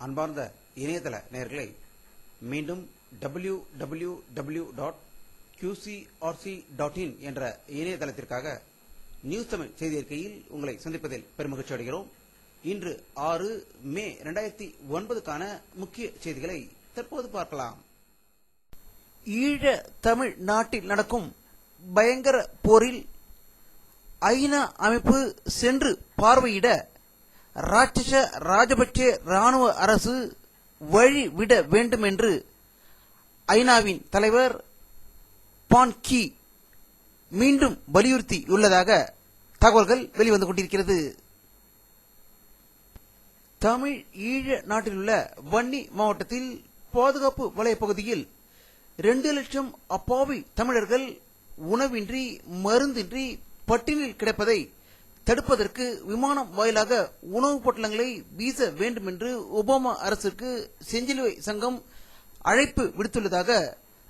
அன்பார்ந்த இணையதள நேயர்களை மீண்டும் www.qcrc.in என்ற இணையதளத்திற்காக நியூஸ் தமிழ் செய்தி அறிக்கையில் உங்களை சந்திப்பதில் பெருமகிழ்ச்சி அடைகிறோம். இன்று 6 மே 2009க்கான முக்கிய செய்திகளை தற்போது பார்க்கலாம். ஈழ தமிழ் நாட்டில் நடக்கும் பயங்கர போரில் ஐநா அமைப்பு சென்று பார்வையிட ராட்சச ராஜபக்சே ராணுவ அரசு வழிவிட வேண்டும் என்று ஐநாவின் தலைவர் பான் கி மீண்டும் வலியுறுத்தியுள்ளதாக தகவல்கள் வெளிவந்து கொண்டிருக்கிறது. தமிழ் ஈழ நாட்டிலுள்ள வன்னி மாவட்டத்தில் பாதுகாப்பு வலய பகுதியில் 2 லட்சம் அப்பாவி தமிழர்கள் உணவின்றி மருந்தின்றி பட்டினியில் கிடப்பதை தடுப்பதற்கு விமானம் வாயிலாக உணவுப் பொட்டலங்களை வீச வேண்டும் என்று ஒபாமா அரசுக்கு செஞ்சிலுவை சங்கம் அழைப்பு விடுத்துள்ளதாக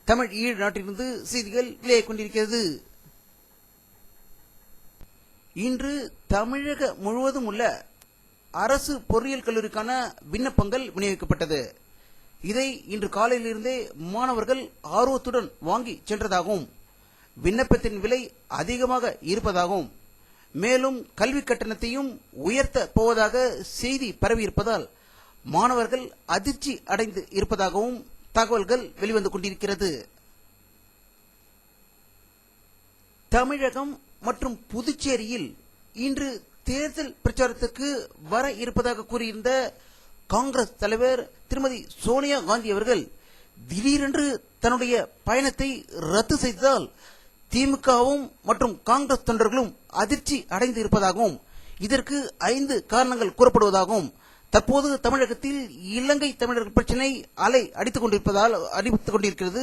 தமிழ் ஈழ நாட்டிலிருந்து செய்திகள் வெளியாகிக் கொண்டிருக்கிறது. இன்று தமிழக முழுவதும் உள்ள அரசு பொறியியல் கல்லூரிக்கான விண்ணப்பங்கள் விநியோகிக்கப்பட்டது. இதை இன்று காலையிலிருந்தே மாணவர்கள் ஆர்வத்துடன் வாங்கி சென்றதாகவும் விண்ணப்பத்தின் விலை அதிகமாக இருப்பதாகவும் மேலும் கல்வி கட்டணத்தையும் உயர்த்த போவதாக செய்தி பரவியிருப்பதால் மாணவர்கள் அதிர்ச்சி அடைந்து இருப்பதாகவும் தகவல்கள் வெளிவந்து கொண்டிருக்கிறது. தமிழகம் மற்றும் புதுச்சேரியில் இன்று தேர்தல் பிரச்சாரத்துக்கு வர இருப்பதாக கூறியிருந்த காங்கிரஸ் தலைவர் திருமதி சோனியா காந்தி அவர்கள் திடீரென்று தன்னுடைய பயணத்தை ரத்து செய்ததால் திமுகவும் மற்றும் காங்கிரஸ் தொண்டர்களும் அதிர்ச்சி அடைந்து இருப்பதாகவும் இதற்கு 5 காரணங்கள் கூறப்படுவதாகவும் தற்போது தமிழகத்தில் இலங்கை தமிழர்கள் பிரச்சினை அலை அடித்துக் கொண்டிருக்கிறது.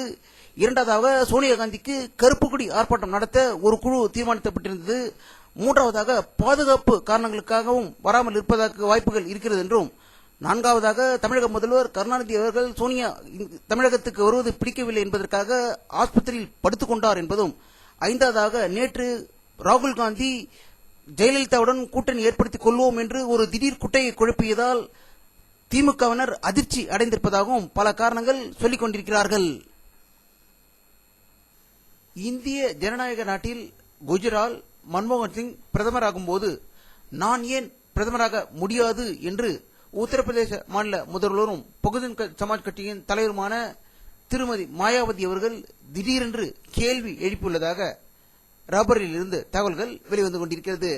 இரண்டாவதாக சோனியா காந்திக்கு கருப்பு கொடி ஆர்ப்பாட்டம் நடத்த ஒரு குழு தீர்மானிக்கப்பட்டிருந்தது. மூன்றாவதாக பாதுகாப்பு காரணங்களுக்காகவும் வராமல் இருப்பதற்கு வாய்ப்புகள் இருக்கிறது என்றும், நான்காவதாக தமிழக முதல்வர் கருணாநிதி அவர்கள் சோனியா தமிழகத்துக்கு வருவது பிடிக்கவில்லை என்பதற்காக ஆஸ்பத்திரியில் படுத்துக் கொண்டார் என்பதும், ஐந்தாவதாக நேற்று ராகுல் காந்தி ஜெயலலிதாவுடன் கூட்டணி ஏற்படுத்திக் கொள்வோம் என்று ஒரு திடீர் குட்டையை குழப்பியதால் திமுகவினர் அதிர்ச்சி அடைந்திருப்பதாகவும் பல காரணங்கள் சொல்லிக் கொண்டிருக்கிறார்கள். இந்திய ஜனநாயக நாட்டில் குஜரால் மன்மோகன் சிங் பிரதமராகும் போது நான் ஏன் பிரதமராக முடியாது என்று உத்தரப்பிரதேச மாநில முதல்வரும் பகுஜன் சமாஜ் கட்சியின் தலைவருமான திருமதி மாயாவதி அவர்கள் திடீரென்று கேள்வி எழுப்பியுள்ளதாக ராபரில் இருந்து தகவல்கள் வெளிவந்து கொண்டிருக்கிறது.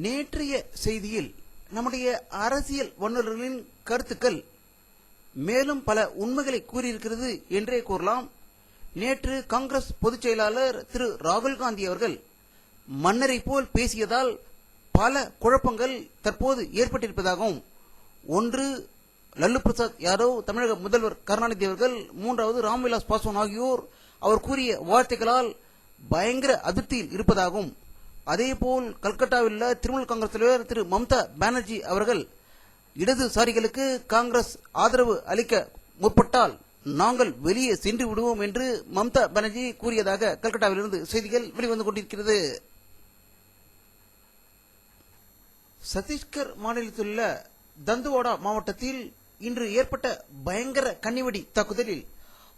நேற்றைய செய்தியில் நம்முடைய அரசியல் வல்லுநர்களின் கருத்துக்கள் மேலும் பல உண்மைகளை கூறியிருக்கிறது என்றே கூறலாம். நேற்று காங்கிரஸ் பொதுச் செயலாளர் திரு ராகுல் காந்தி அவர்கள் மன்னரை போல் பேசியதால் பல குழப்பங்கள் தற்போது ஏற்பட்டிருப்பதாகவும், ஒன்று லல்லு பிரசாத் யாதவ், தமிழக முதல்வர் கருணாநிதி அவர்கள், மூன்றாவது ராம்விலாஸ் பாஸ்வான் ஆகியோர் அவர் கூறிய வார்த்தைகளால் பயங்கர அதிருப்தியில் இருப்பதாகவும், அதேபோல் கல்கட்டாவில் உள்ள திரிணாமுல் காங்கிரஸ் தலைவர் திரு மம்தா பானர்ஜி அவர்கள் இடதுசாரிகளுக்கு காங்கிரஸ் ஆதரவு அளிக்க முற்பட்டால் நாங்கள் வெளியே சென்று விடுவோம் என்று மம்தா பானர்ஜி கூறியதாக கல்கட்டாவிலிருந்து செய்திகள் வெளிவந்து கொண்டிருக்கிறது. சத்தீஸ்கர் மாநிலத்தில் உள்ள தந்துவாடா மாவட்டத்தில் இன்று ஏற்பட்ட பயங்கர கன்னிவெடி தாக்குதலில்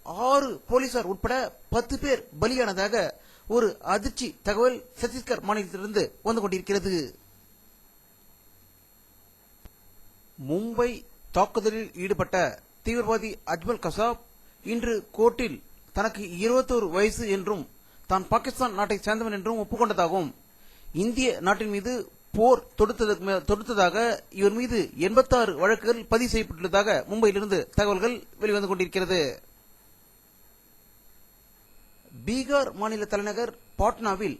6 போலீசார் உட்பட 10 பேர் பலியானதாக ஒரு அதிர்ச்சி தகவல் சத்தீஸ்கர் மாநிலத்திலிருந்து வந்து கொண்டிருக்கிறது. மும்பை தாக்குதலில் ஈடுபட்ட தீவிரவாதி அஜ்மல் கசாப் இன்று கோர்ட்டில் தனக்கு 21 வயசு என்றும் தான் பாகிஸ்தான் நாட்டை சேர்ந்தவன் என்றும் ஒப்புக்கொண்டதாகவும், இந்திய நாட்டின் மீது போர் தொடுத்ததாக இவர் மீது 86 வழக்குகள் பதிவு செய்யப்பட்டுள்ளதாக மும்பையிலிருந்து தகவல்கள் வெளிவந்து கொண்டிருக்கிறது. பீகார் மாநில தலைநகர் பாட்னாவில்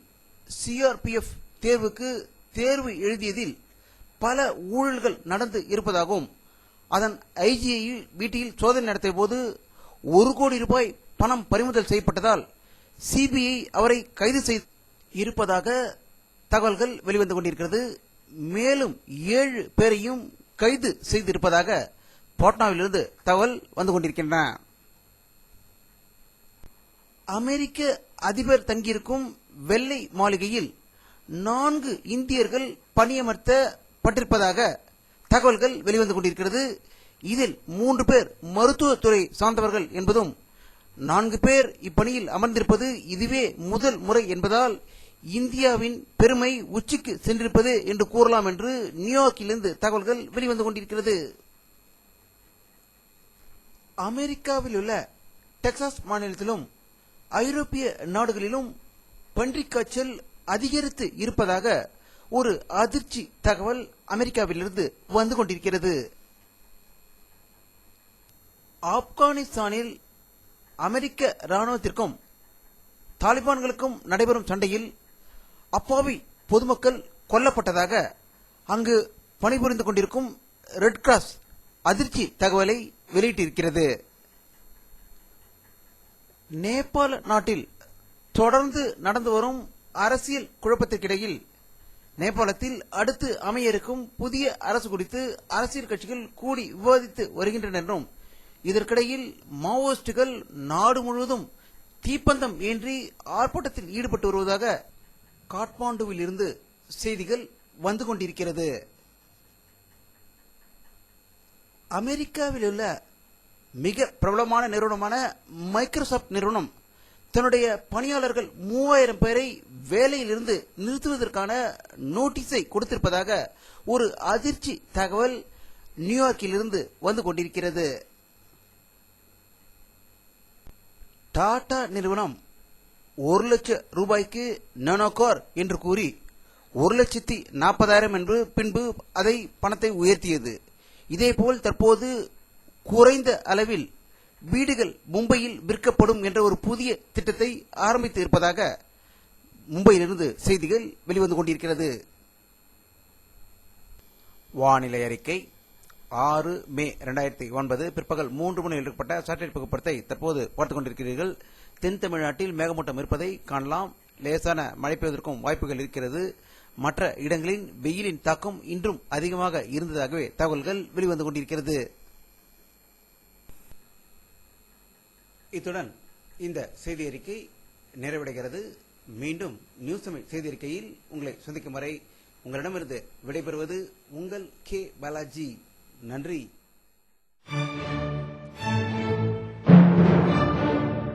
சிஆர்பிஎஃப் தேர்வுக்கு தேர்வு எழுதியதில் பல ஊழல்கள் நடந்து இருப்பதாகவும், அதன் ஐஜிஐ வீட்டில் சோதனை நடத்திய போது 1 கோடி ரூபாய் பணம் பறிமுதல் செய்யப்பட்டதால் சிபிஐ அவரை கைது செய்து இருப்பதாக தகவல்கள் வெளிவந்து கொண்டிருக்கிறது. மேலும் 7 பேரையும் கைது செய்திருப்பதாக பாட்னாவிலிருந்து தகவல் வந்து கொண்டிருக்கின்றன. அமெரிக்க அதிபர் தங்கியிருக்கும் வெள்ளை மாளிகையில் 4 இந்தியர்கள் பணியமர்த்தப்பட்டிருப்பதாக தகவல்கள் வெளிவந்து கொண்டிருக்கிறது. இதில் 3 பேர் மருத்துவத்துறை சார்ந்தவர்கள் என்பதும் 4 பேர் இப்பணியில் அமர்ந்திருப்பது இதுவே முதல் முறை என்பதால் இந்தியாவின் பெருமை உச்சிக்கு சென்றிருப்பது என்று கூறலாம் என்று நியூயார்க்கிலிருந்து தகவல்கள் வெளிவந்து கொண்டிருக்கிறது. அமெரிக்காவில் உள்ள டெக்சாஸ் மாநிலத்திலும் ஐரோப்பிய நாடுகளிலும் பன்றிக் காய்ச்சல் அதிகரித்து இருப்பதாக ஒரு அதிர்ச்சி தகவல் அமெரிக்காவிலிருந்து வந்து கொண்டிருக்கிறது. ஆப்கானிஸ்தானில் அமெரிக்க ராணுவத்திற்கும் தாலிபான்களுக்கும் நடைபெறும் சண்டையில் அப்பாவி பொதுமக்கள் கொல்லப்பட்டதாக அங்கு பணிபுரிந்து கொண்டிருக்கும் ரெட் கிராஸ் அதிர்ச்சி தகவலை வெளியிட்டிருக்கிறது. நேபாள நாட்டில் தொடர்ந்து நடந்து வரும் அரசியல் குழப்பத்திற்கிடையில் நேபாளத்தில் அடுத்து அமைய இருக்கும் புதிய அரசு குறித்து அரசியல் கட்சிகள் கூடி விவாதித்து வருகின்றன என்றும் இதற்கிடையில் மாவோயிஸ்டுகள் நாடு முழுவதும் தீப்பந்தம் ஏந்தி ஆர்ப்பாட்டத்தில் ஈடுபட்டு வருவதாக காட்மாண்டுவில் இருந்து செய்திகள் வந்து கொண்டிருக்கிறது. அமெரிக்காவில் உள்ள மிக பிரபலமான நிறுவனமான மைக்ரோசாப்ட் நிறுவனம் தன்னுடைய பணியாளர்கள் 3000 பேரை வேலையிலிருந்து நிறுத்துவதற்கான நோட்டீஸை கொடுத்திருப்பதாக ஒரு அதிர்ச்சி தகவல் நியூயார்க்கிலிருந்து வந்து கொண்டிருக்கிறது. டாடா நிறுவனம் 1 லட்சம் ரூபாய்க்கு நானோகார் என்று கூறி 1,40,000 என்று பின்பு அதை பணத்தை உயர்த்தியது. இதேபோல் தற்போது குறைந்த அளவில் வீடுகள் மும்பையில் விற்கப்படும் என்ற ஒரு புதிய திட்டத்தை ஆரம்பித்து இருப்பதாக மும்பையிலிருந்து செய்திகள் வெளிவந்து கொண்டிருக்கிறது. வானிலை அறிக்கை 6 மே 2009 பிற்பகல் 3 மணியில் ஏற்பட்ட சேட்டலைட் புகைப்படத்தை தற்போது பார்த்துக் கொண்டிருக்கிறீர்கள். தென் தமிழ்நாட்டில் மேகமூட்டம் இருப்பதை காணலாம். லேசான மழை பெய்வதற்கும் வாய்ப்புகள் இருக்கிறது. மற்ற இடங்களில் வெயிலின் தாக்கம் இன்றும் அதிகமாக இருந்ததாகவே தகவல்கள் வெளிவந்து கொண்டிருக்கிறது. இத்துடன் இந்த செய்தி அறிக்கை நிறைவடைகிறது. மீண்டும் நியூஸ் தமிழ் செய்தி அறிக்கையில் உங்களை சந்திக்கும் வரை உங்களிடமிருந்து விடைபெறுவது உங்கள் கே பாலாஜி. நன்றி.